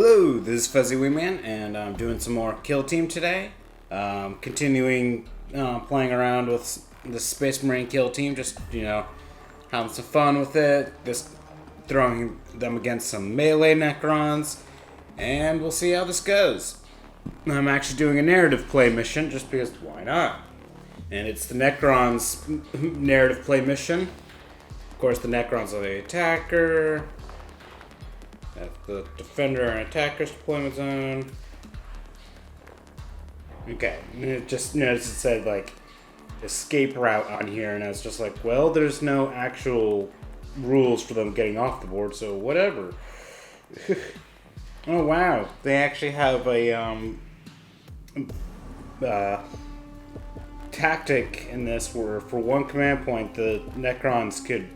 Hello, this is Fuzzy Wingman, and I'm doing some more Kill Team today. Continuing playing around with the Space Marine Kill Team, just, having some fun with it, just throwing them against some melee Necrons, and we'll see how this goes. I'm actually doing a narrative play mission, just because why not? And it's the Necrons narrative play mission. Of course, the Necrons are the attacker. That's the defender and attacker's deployment zone. Okay, it just noticed it said like escape route on here, and I was just like, well, there's no actual rules for them getting off the board, so whatever. Oh wow, they actually have a tactic in this where for one command point the Necrons could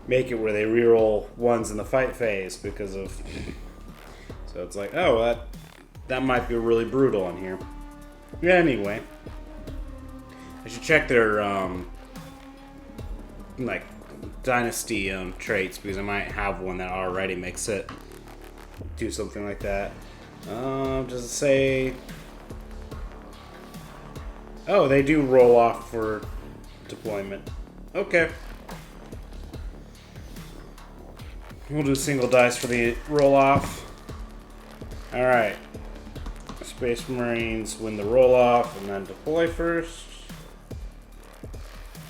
make it where they reroll ones in the fight phase because of. So it's like, oh, that might be really brutal on here. Yeah, anyway, I should check their like dynasty traits because I might have one that already makes it do something like that. Does it say? Oh, they do roll off for deployment. Okay. We'll do single dice for the roll-off. Alright. Space Marines win the roll-off and then deploy first.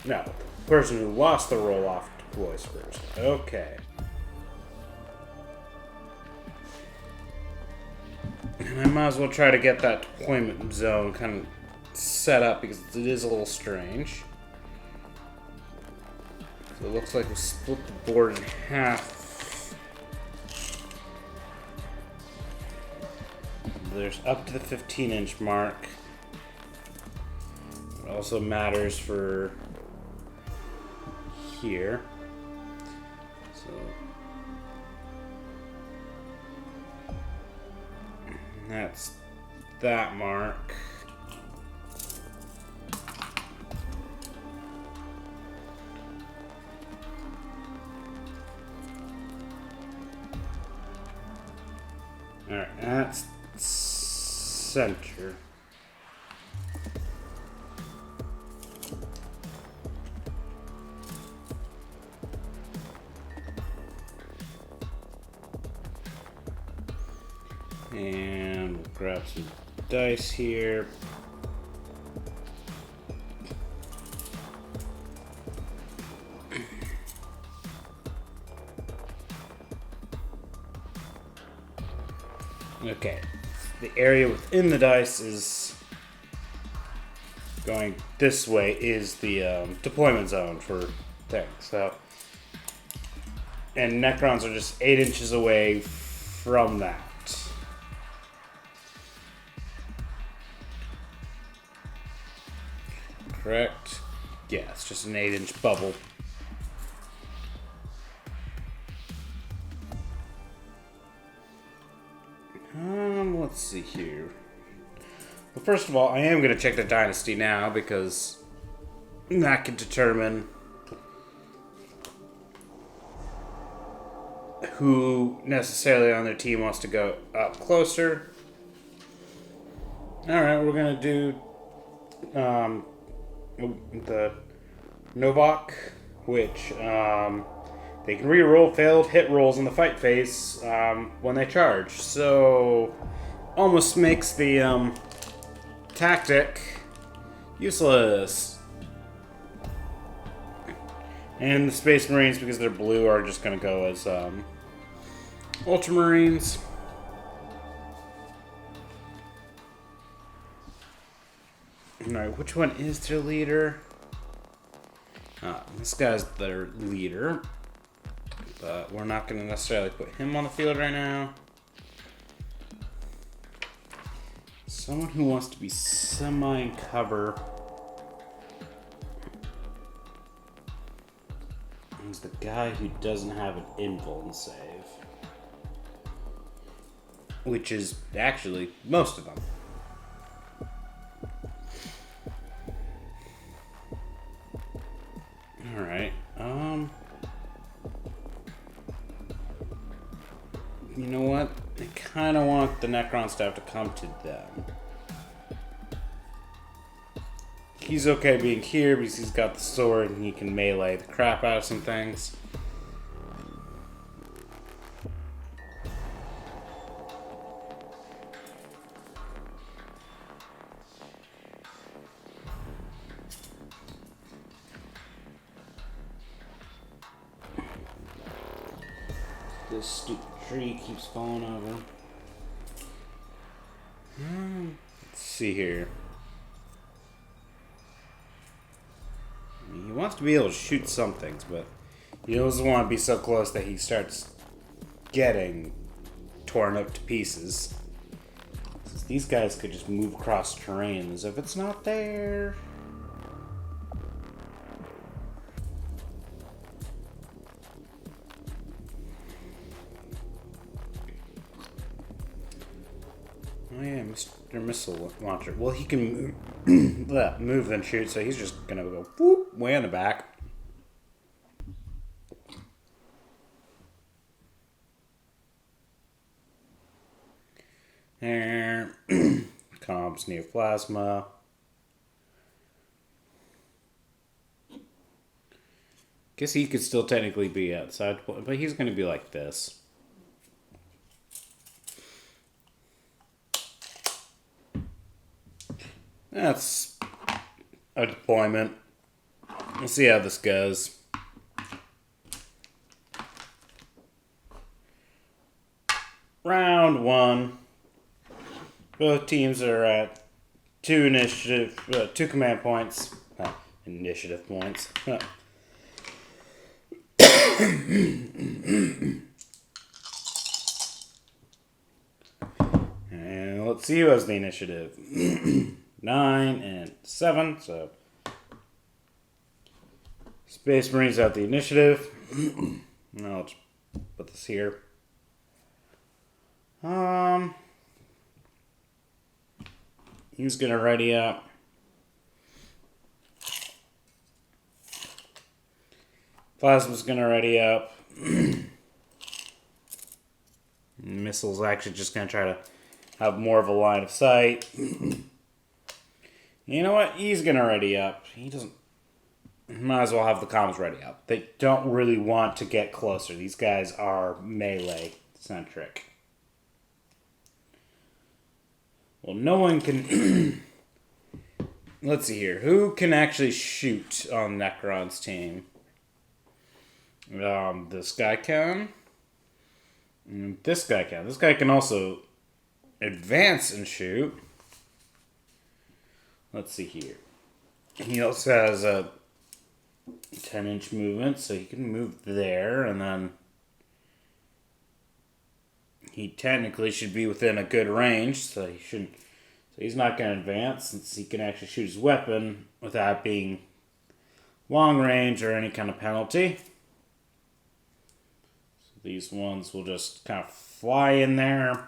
No, the person who lost the roll-off deploys first. Okay. And I might as well try to get that deployment zone kind of set up because it is a little strange. So it looks like we split the board in half. There's up to the 15-inch mark. It also matters for here. So that's that mark. Alright, that's center. And we'll grab some dice here. Okay. The area within the dice is going this way is the deployment zone for things. So, and Necrons are just 8 inches away from that. Correct? Yeah, it's just an 8-inch bubble. Let's see here. Well, first of all, I am going to check the dynasty now because that can determine who necessarily on their team wants to go up closer. Alright, we're going to do the Novak, which they can reroll failed hit rolls in the fight phase when they charge. So almost makes the tactic useless. And the Space Marines, because they're blue, are just going to go as Ultramarines. Alright, which one is their leader? This guy's their leader. But we're not going to necessarily put him on the field right now. Someone who wants to be semi in cover is the guy who doesn't have an invuln save. Which is actually most of them. Alright, You know what? I kind of want the Necrons to have to come to them. He's okay being here because he's got the sword and he can melee the crap out of some things. This stupid tree keeps falling over. Let's see here. He wants to be able to shoot some things, but he doesn't want to be so close that he starts getting torn up to pieces. These guys could just move across terrain as if it's not there. Oh yeah, Mr. Missile Launcher. Well, he can move and shoot, so he's just gonna go whoop, way in the back. There. Comps, Neoplasma. Guess he could still technically be outside, but he's gonna be like this. That's a deployment. We'll see how this goes. Round 1. Both teams are at 2 command points. Initiative points. And let's see who has the initiative. 9 and 7, so Space Marines have the initiative. Now let's put this here. He's gonna ready up. Plasma's gonna ready up. Missile's actually just gonna try to have more of a line of sight. You know what? He's gonna ready up. He doesn't. Might as well have the comms ready up. They don't really want to get closer. These guys are melee centric. Well, no one can. Let's see here. Who can actually shoot on Necron's team? This guy can. And this guy can. This guy can also advance and shoot. Let's see here. He also has a 10-inch movement, so he can move there, and then he technically should be within a good range, so he shouldn't. So he's not going to advance, since he can actually shoot his weapon without being long range or any kind of penalty. So these ones will just kind of fly in there.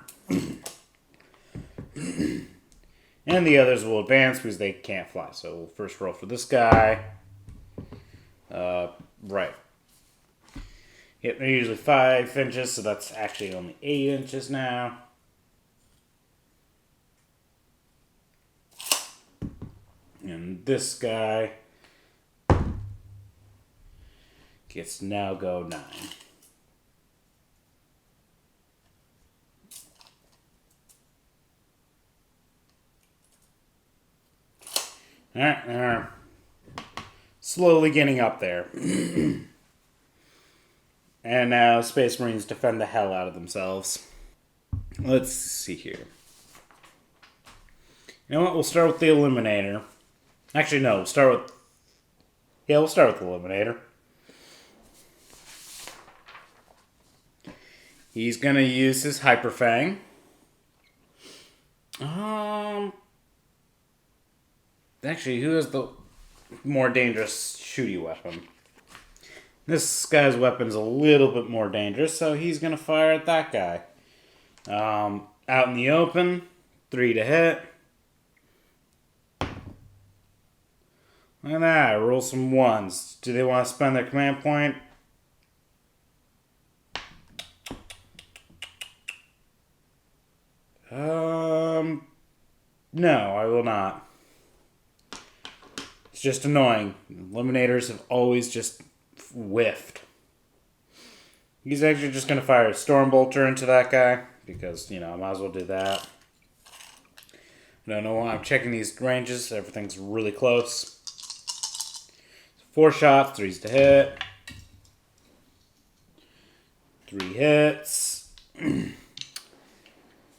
And the others will advance because they can't fly. So we'll first roll for this guy. Right. Yep, they're usually 5 inches, so that's actually only 8 inches now. And this guy gets to now go 9. Alright, they're slowly getting up there. And now Space Marines defend the hell out of themselves. Let's see here. You know what? We'll start with the Eliminator. Actually, no. We'll start with the Eliminator. He's going to use his Hyperfang. Actually, who has the more dangerous shooty weapon? This guy's weapon's a little bit more dangerous, so he's going to fire at that guy. Out in the open, 3 to hit. Look at that, roll some 1s. Do they want to spend their command point? No, I will not. It's just annoying. Eliminators have always just whiffed. He's actually just going to fire a Stormbolter into that guy, because, you know, I might as well do that. I don't know why I'm checking these ranges. Everything's really close. 4 shots, 3s to hit. 3 hits.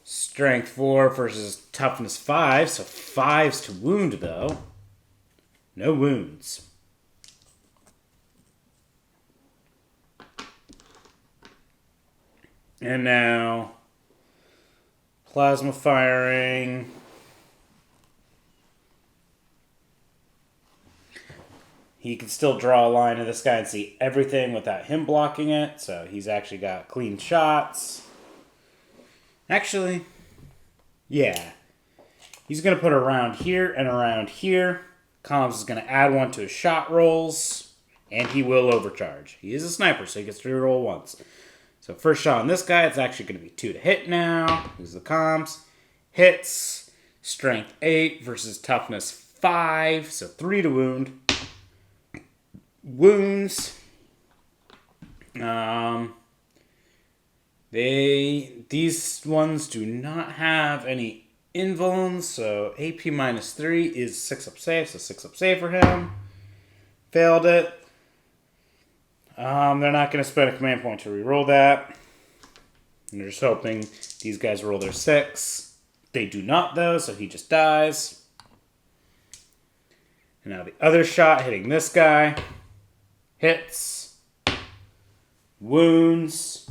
Strength 4 versus toughness 5, so 5s to wound, though. No wounds. And now, plasma firing. He can still draw a line to this guy and see everything without him blocking it, so he's actually got clean shots. Actually, yeah. He's going to put around here and around here. Comms is going to add 1 to his shot rolls, and he will overcharge. He is a sniper, so he gets to reroll once. So first shot on this guy, it's actually going to be 2 to hit now. Here's the comms. Hits, strength 8 versus toughness 5, so 3 to wound. Wounds. These ones do not have any invulns, so AP minus 3 is 6 up save, so 6 up save for him. Failed it. They're not going to spend a command point to reroll that. And they're just hoping these guys roll their 6. They do not, though, so he just dies. And now the other shot hitting this guy. Hits. Wounds.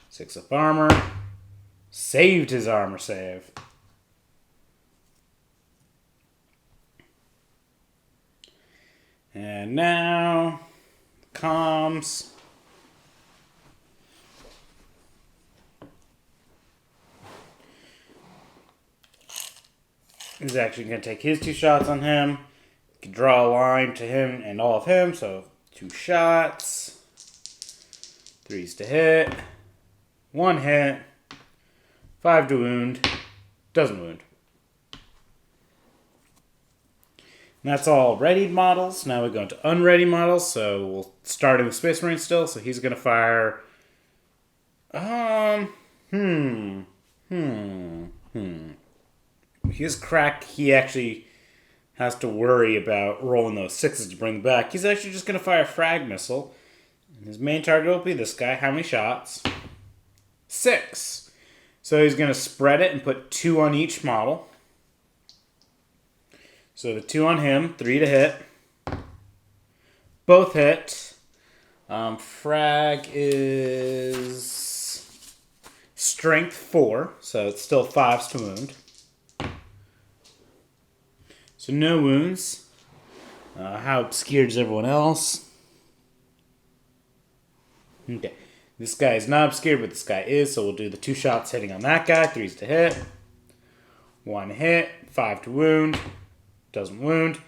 6 up armor. Saved his armor save. And now, comms. He's actually going to take his 2 shots on him. Can draw a line to him and all of him, so 2 shots. 3s to hit. 1 hit. 5 to wound. Doesn't wound. And that's all readied models. Now we go into unready models. So we'll start with Space Marine still. So he's going to fire... His crack, he actually has to worry about rolling those 6s to bring back. He's actually just going to fire a frag missile. And his main target will be this guy. How many shots? 6. So he's going to spread it and put 2 on each model. So the 2 on him, 3 to hit. Both hit. Frag is strength 4, so it's still 5s to wound. So no wounds. How obscured is everyone else? Okay. This guy is not obscured, but this guy is, so we'll do the 2 shots hitting on that guy. 3s to hit. 1 hit. 5 to wound. Doesn't wound.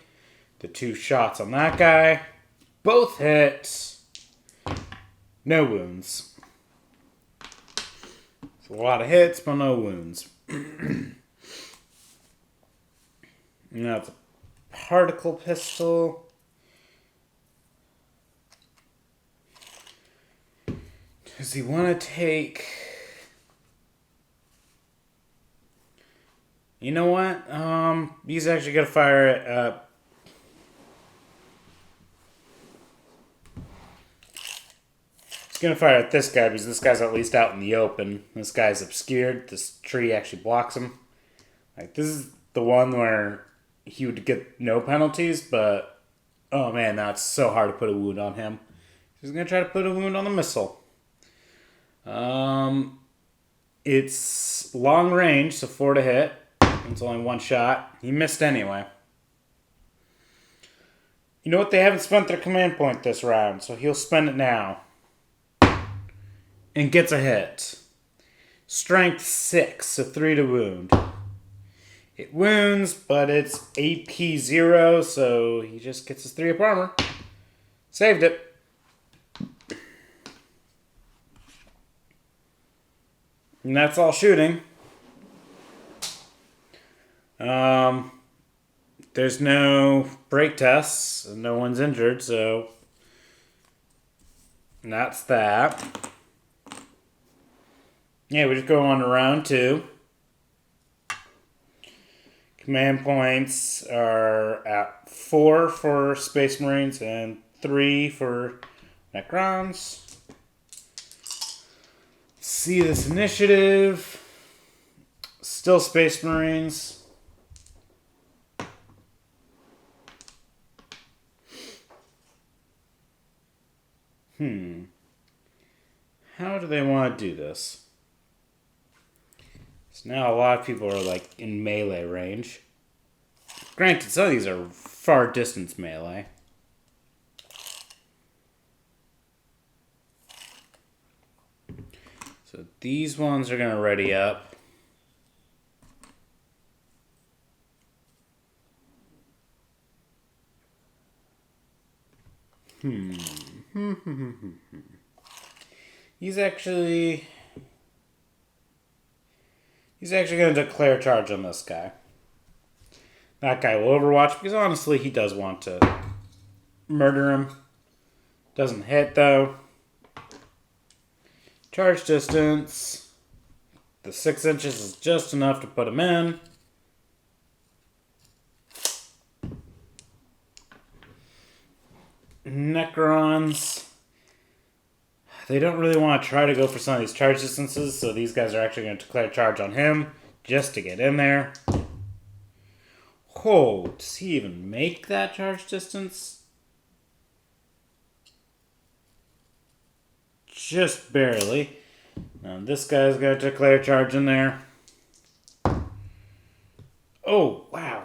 The 2 shots on that guy. Both hit. No wounds. It's a lot of hits, but no wounds. Now it's a particle pistol. Does he want to take... You know what? He's actually going to fire it up. He's going to fire at this guy because this guy's at least out in the open. This guy's obscured. This tree actually blocks him. Like, this is the one where he would get no penalties, but oh man, now it's so hard to put a wound on him. He's going to try to put a wound on the missile. It's long range, so 4 to hit. It's only 1 shot. He missed anyway. You know what? They haven't spent their command point this round, so he'll spend it now. And gets a hit. Strength 6, so 3 to wound. It wounds, but it's AP 0, so he just gets his 3 up armor. Saved it. And that's all shooting. There's no break tests. No one's injured, so that's that. Yeah, we just go on to round 2. Command points are at 4 for Space Marines and 3 for Necrons. See this initiative. Still Space Marines. How do they want to do this? So now a lot of people are like in melee range. Granted, some of these are far distance melee. So these ones are going to ready up. He's actually going to declare charge on this guy. That guy will overwatch because honestly he does want to murder him. Doesn't hit though. Charge distance. The 6 inches is just enough to put him in. Necrons. They don't really want to try to go for some of these charge distances, so these guys are actually going to declare charge on him just to get in there. Oh, does he even make that charge distance? Just barely. Now this guy's got to declare charge in there. Oh, wow.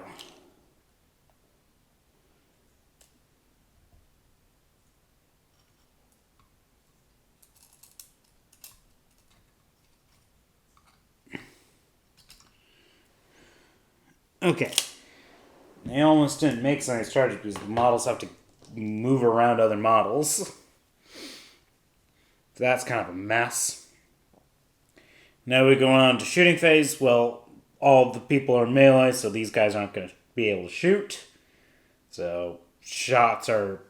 Okay. They almost didn't make some of these charges because the models have to move around other models. So that's kind of a mess. Now we go on to shooting phase. Well, all the people are melee, so these guys aren't going to be able to shoot. So shots are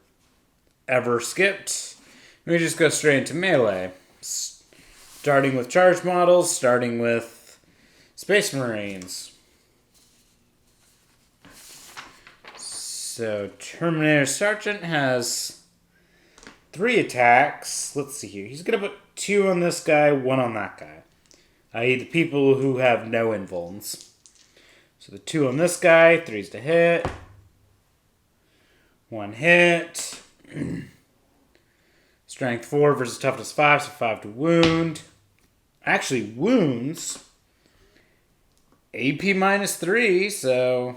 ever skipped. We just go straight into melee. Starting with charge models, starting with Space Marines. So, Terminator Sergeant has 3 attacks. Let's see here. He's going to put 2 on this guy, 1 on that guy. I.e. the people who have no invulns. So the 2 on this guy, 3's to hit. 1 hit. Strength 4 versus toughness 5, so 5 to wound. Actually, wounds. AP minus 3, so...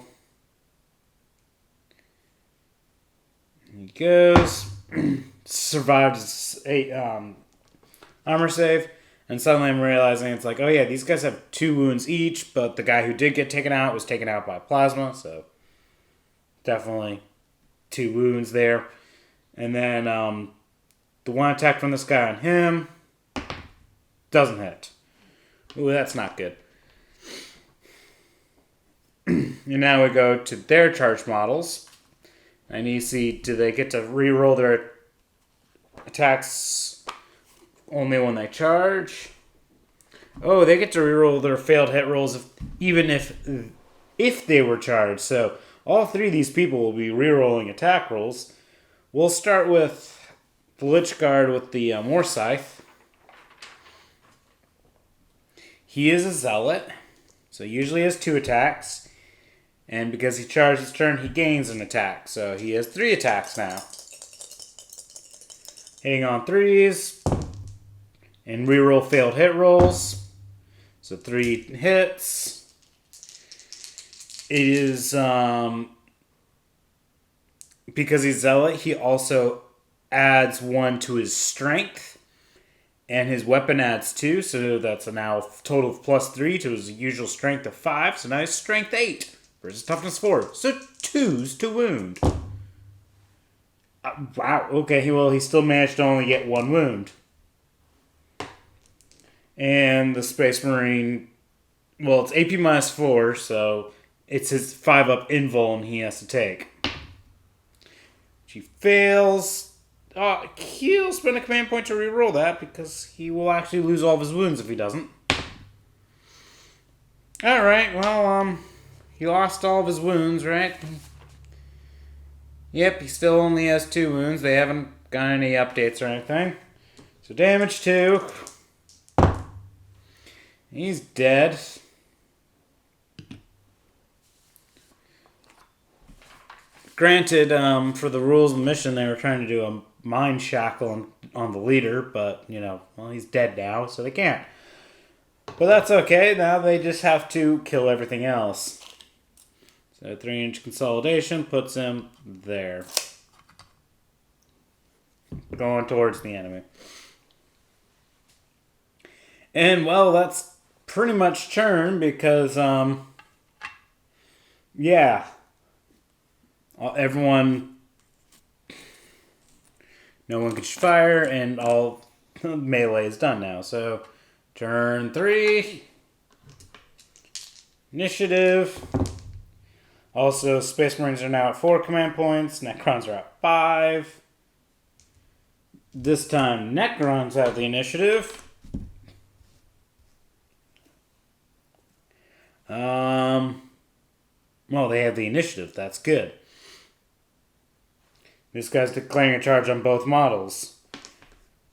He goes, survived his armor save, and suddenly I'm realizing it's like, oh yeah, these guys have 2 wounds each, but the guy who did get taken out was taken out by plasma, so definitely 2 wounds there. And then the 1 attack from this guy on him doesn't hit. Ooh, that's not good. And now we go to their charge models. And you see, do they get to reroll their attacks only when they charge? Oh, they get to reroll their failed hit rolls even if they were charged. So all 3 of these people will be rerolling attack rolls. We'll start with the Lychguard with the warscythe. He is a Zealot, so usually has 2 attacks. And because he charged his turn, he gains an attack. So he has 3 attacks now. Hitting on 3s. And reroll failed hit rolls. So 3 hits. It is, because he's Zealot, he also adds 1 to his strength. And his weapon adds 2. So that's a now total of plus 3 to his usual strength of 5. So now he's strength 8. Versus toughness 4. So 2s to wound. Wow. Okay, well, he still managed to only get 1 wound. And the Space Marine... Well, it's AP minus 4, so it's his 5-up invuln he has to take. He fails. He'll spend a command point to reroll that because he will actually lose all of his wounds if he doesn't. Alright, well, he lost all of his wounds, right? Yep, he still only has 2 wounds. They haven't got any updates or anything. So damage 2. He's dead. Granted, for the rules of the mission, they were trying to do a mind shackle on the leader, but, well, he's dead now, so they can't. But that's okay. Now they just have to kill everything else. So 3-inch consolidation puts him there. Going towards the enemy. And, well, that's pretty much turn because, yeah. Everyone, no one can fire, and all melee is done now. So, turn 3, initiative. Also, Space Marines are now at 4 command points. Necrons are at 5. This time, Necrons have the initiative. Well, they have the initiative. That's good. This guy's declaring a charge on both models.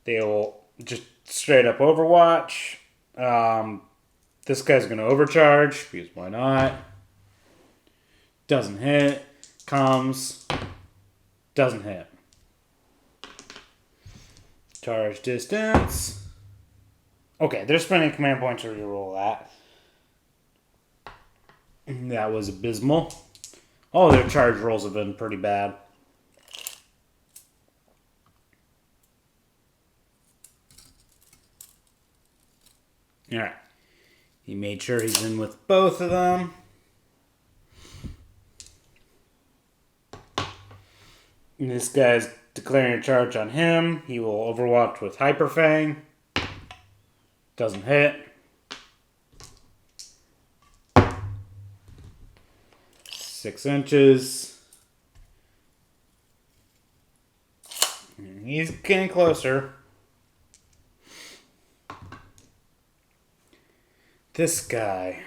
They will just straight up overwatch. This guy's going to overcharge, because why not? Doesn't hit. Comes. Doesn't hit. Charge distance. Okay, they're spending a command point to reroll that. That was abysmal. All their charge rolls have been pretty bad. Alright. He made sure he's in with both of them. And this guy's declaring a charge on him. He will overwatch with Hyperfang. Doesn't hit. 6 inches. He's getting closer. This guy.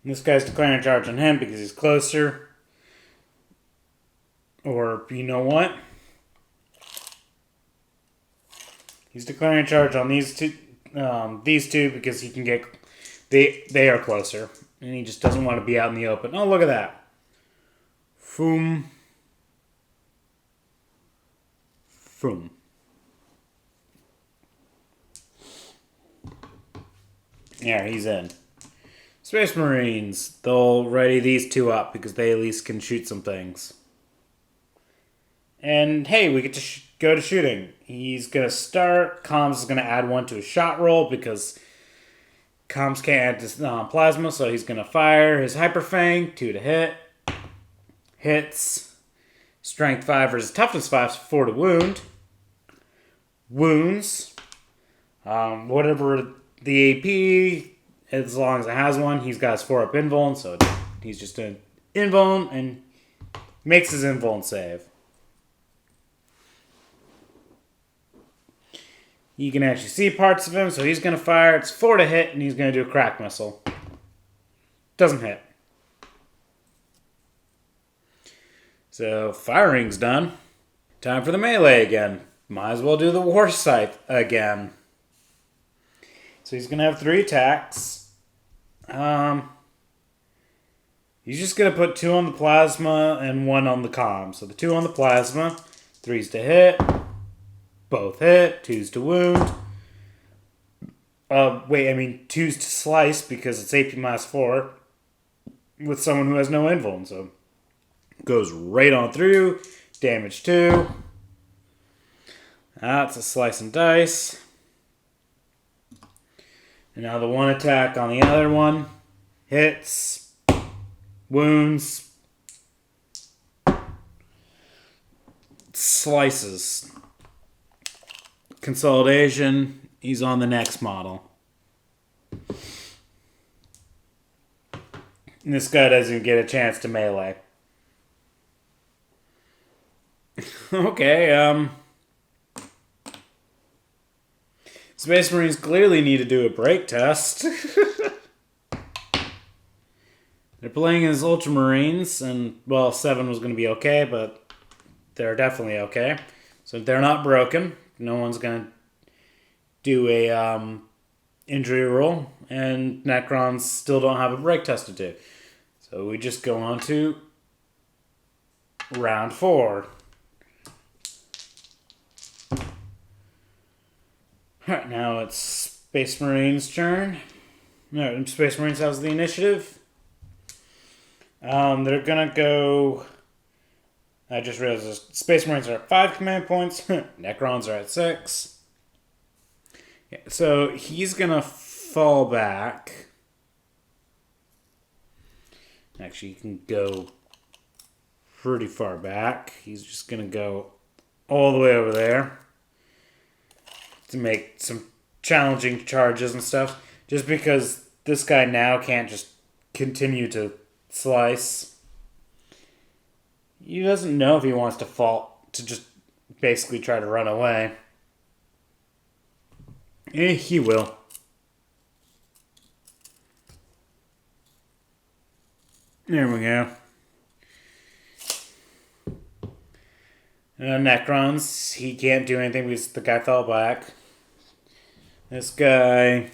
This guy's declaring a charge on him because he's closer. Or, you know what? He's declaring a charge on these two because he can get... They are closer. And he just doesn't want to be out in the open. Oh, look at that. Foom. Foom. Yeah, he's in. Space Marines. They'll ready these two up because they at least can shoot some things. And hey, we get to go to shooting. He's going to start. Comms is going to add 1 to his shot roll because Comms can't add plasma, so he's going to fire his Hyperfang. 2 to hit. Hits. Strength 5 versus Toughness 5, 4 to wound. Wounds. Whatever the AP, as long as it has one, he's got his 4-up invuln, so he's just doing invuln and makes his invuln save. You can actually see parts of him, so he's going to fire. It's 4 to hit, and he's going to do a crack missile. Doesn't hit. So, firing's done. Time for the melee again. Might as well do the warscythe again. So he's going to have 3 attacks. He's just going to put 2 on the plasma and 1 on the comm. So the 2 on the plasma, 3's to hit. Both hit. 2's to wound. 2's to slice because it's AP minus 4 with someone who has no invuln. So goes right on through. Damage 2. That's a slice and dice. And now the 1 attack on the other one. Hits. Wounds. Slices. consolidation. He's on the next model. And this guy doesn't get a chance to melee. Okay, Space Marines clearly need to do a break test. They're playing as Ultramarines, and, well, 7 was going to be okay, but they're definitely okay. So they're not broken. No one's going to do a injury roll, and Necrons still don't have a break test to do. So we just go on to round 4. Alright, now it's Space Marines' turn. No, Space Marines has the initiative. They're gonna go... I just realized Space Marines are at 5 command points. Necrons are at 6. Yeah, so he's gonna fall back. Actually, he can go pretty far back. He's just gonna go all the way over there to make some challenging charges and stuff. Just because this guy now can't just continue to slice. He doesn't know if he wants to fall, to just basically try to run away. He will. There we go. Necrons, he can't do anything because the guy fell back. This guy's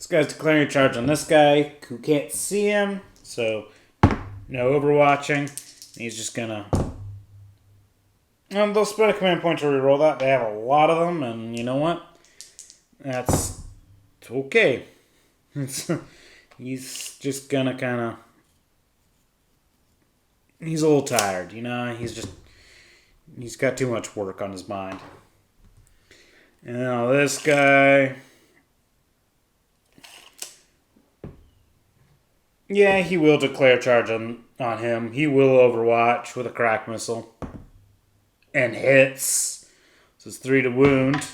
declaring a charge on this guy who can't see him, so no overwatching. He's just gonna... they'll spend a command point to reroll that. They have a lot of them, and you know what? That's okay. He's just gonna kind of... He's a little tired, you know? He's got too much work on his mind. And now this guy... Yeah, he will declare charge on him. He will overwatch with a crack missile. And hits. So it's 3 to wound.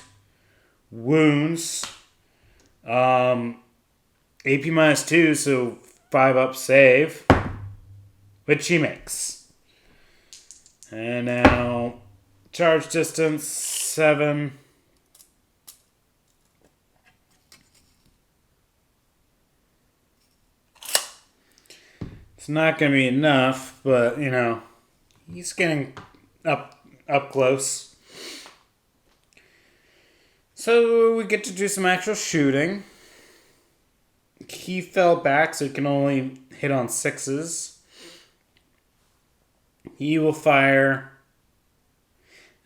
Wounds. AP -2, so 5 up save. Which he makes. And now charge distance 7. It's not going to be enough, but, you know, he's getting up close. So we get to do some actual shooting. He fell back, so he can only hit on 6s. He will fire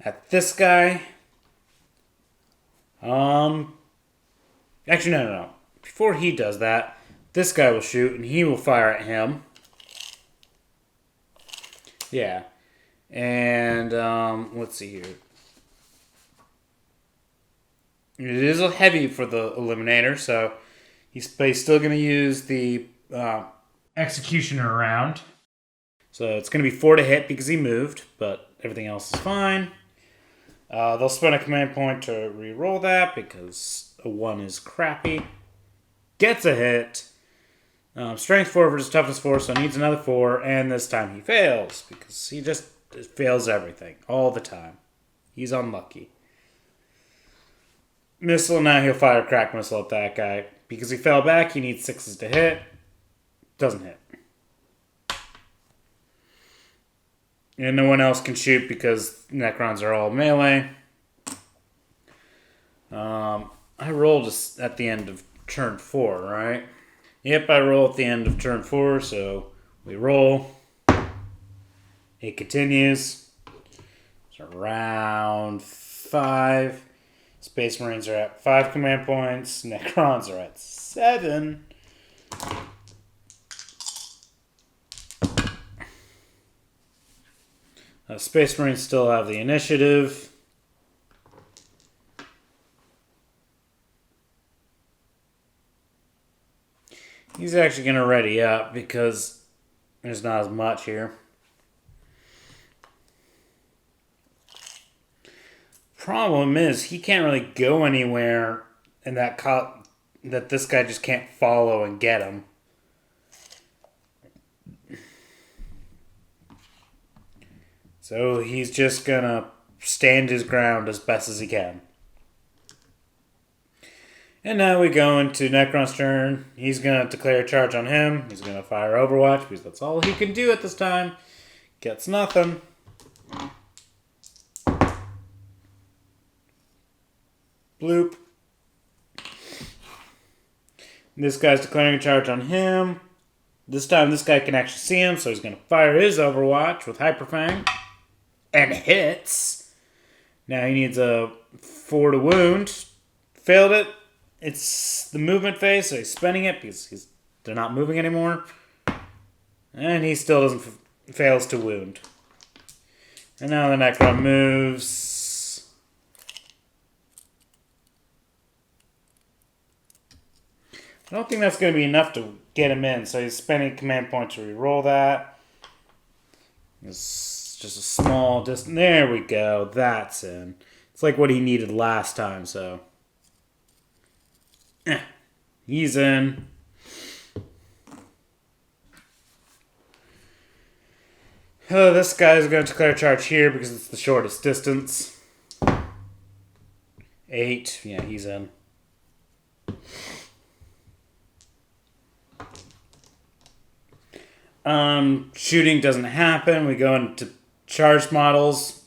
at this guy. Actually, no. Before he does that, this guy will shoot, and he will fire at him. Yeah. And, let's see here. It is a heavy for the Eliminator, so he's still going to use the Executioner round. So it's going to be 4 to hit because he moved, but everything else is fine. They'll spend a command point to re-roll that because a 1 is crappy. Gets a hit. Strength 4 versus toughness 4, so needs another 4, and this time he fails because he just fails everything all the time. He's unlucky. Missile, now he'll fire a crack missile at that guy. Because he fell back, he needs 6s to hit. Doesn't hit. And no one else can shoot because Necrons are all melee. I rolled at the end of turn 4, right? Yep, I roll at the end of turn 4, so we roll. It continues. So round 5. Space Marines are at 5 command points. Necrons are at 7. Space Marines still have the initiative. He's actually going to ready up because there's not as much here. problem is he can't really go anywhere, and that this guy just can't follow and get him. So he's just gonna stand his ground as best as he can. And now we go into Necron's turn. He's gonna declare a charge on him. He's gonna fire Overwatch because that's all he can do at this time. Gets nothing. Bloop. This guy's declaring a charge on him. This time this guy can actually see him, so he's going to fire his Overwatch with Hyperfang. And hits. Now he needs a 4 to wound. Failed it. It's the movement phase, so he's spending it because they're not moving anymore. And he still doesn't fails to wound. And now the Necron moves. I don't think that's going to be enough to get him in, so he's spending command point to reroll that. It's just a small distance. There we go. That's in. It's like what he needed last time, so. He's in. Oh, this guy's going to declare a charge here because it's the shortest distance. 8. Yeah, he's in. Shooting doesn't happen. We go into charged models.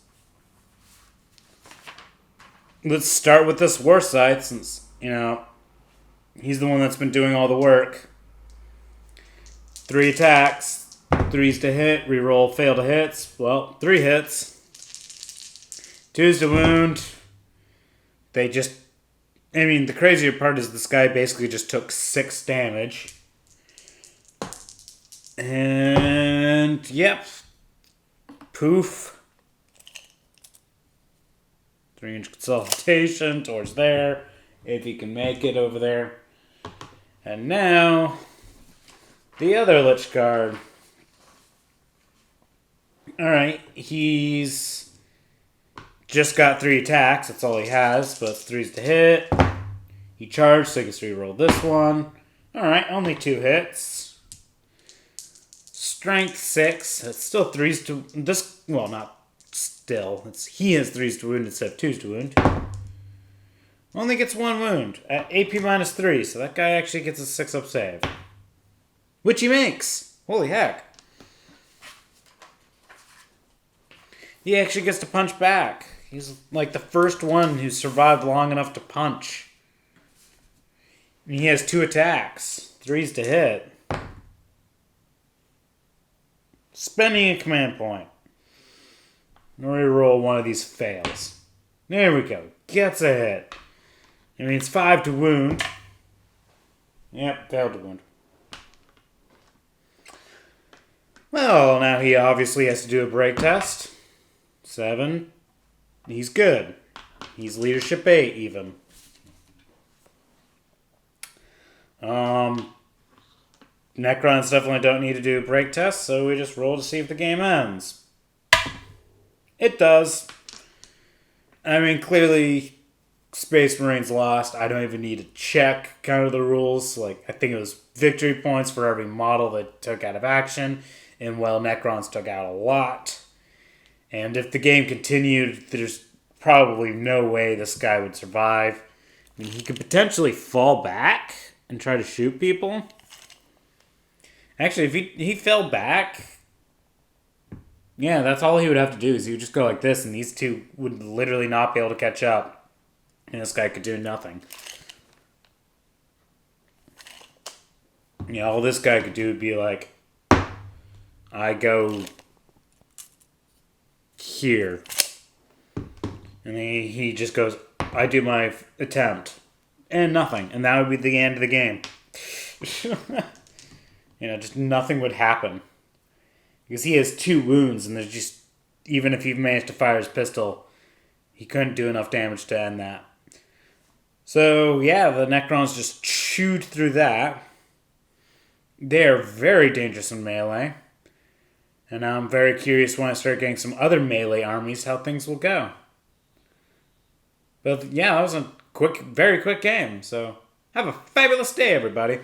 Let's start with this warscythe since, he's the one that's been doing all the work. 3 attacks. 3's to hit. Reroll fail to hits. Well, 3 hits. 2's to wound. The crazier part is this guy basically just took 6 damage. And, yep. Poof. 3-inch consolidation towards there. If he can make it over there. And now, the other Lychguard. Alright, he's just got 3 attacks. That's all he has, but 3's to hit. He charged, so he gets to reroll this one. Alright, only 2 hits. Strength 6. That's still 3's to... not still. He has 3's to wound instead of 2's to wound. Only gets 1 wound at AP minus 3, so that guy actually gets a 6-up save. Which he makes! Holy heck. He actually gets to punch back. He's like the first one who survived long enough to punch. And he has 2 attacks. 3's to hit. Spending a command point. Reroll one of these fails. There we go. Gets a hit. It means 5 to wound. Yep, failed to wound. Well, now he obviously has to do a break test. 7. He's good. He's leadership 8 even. Necrons definitely don't need to do a break test, so we just roll to see if the game ends. It does. Clearly, Space Marines lost. I don't even need to check kind of the rules. I think it was victory points for every model that took out of action, and Necrons took out a lot. And if the game continued, there's probably no way this guy would survive. He could potentially fall back and try to shoot people. Actually, if he fell back, yeah, that's all he would have to do is he would just go like this, and these two would literally not be able to catch up. And this guy could do nothing. All this guy could do would be like, I go here. And he just goes, I do my attempt. And nothing. And that would be the end of the game. Just nothing would happen. Because he has 2 wounds, and there's just, even if he managed to fire his pistol, he couldn't do enough damage to end that. So, yeah, the Necrons just chewed through that. They're very dangerous in melee. And now I'm very curious when I start getting some other melee armies how things will go. But yeah, that was a very quick game. So have a fabulous day, everybody.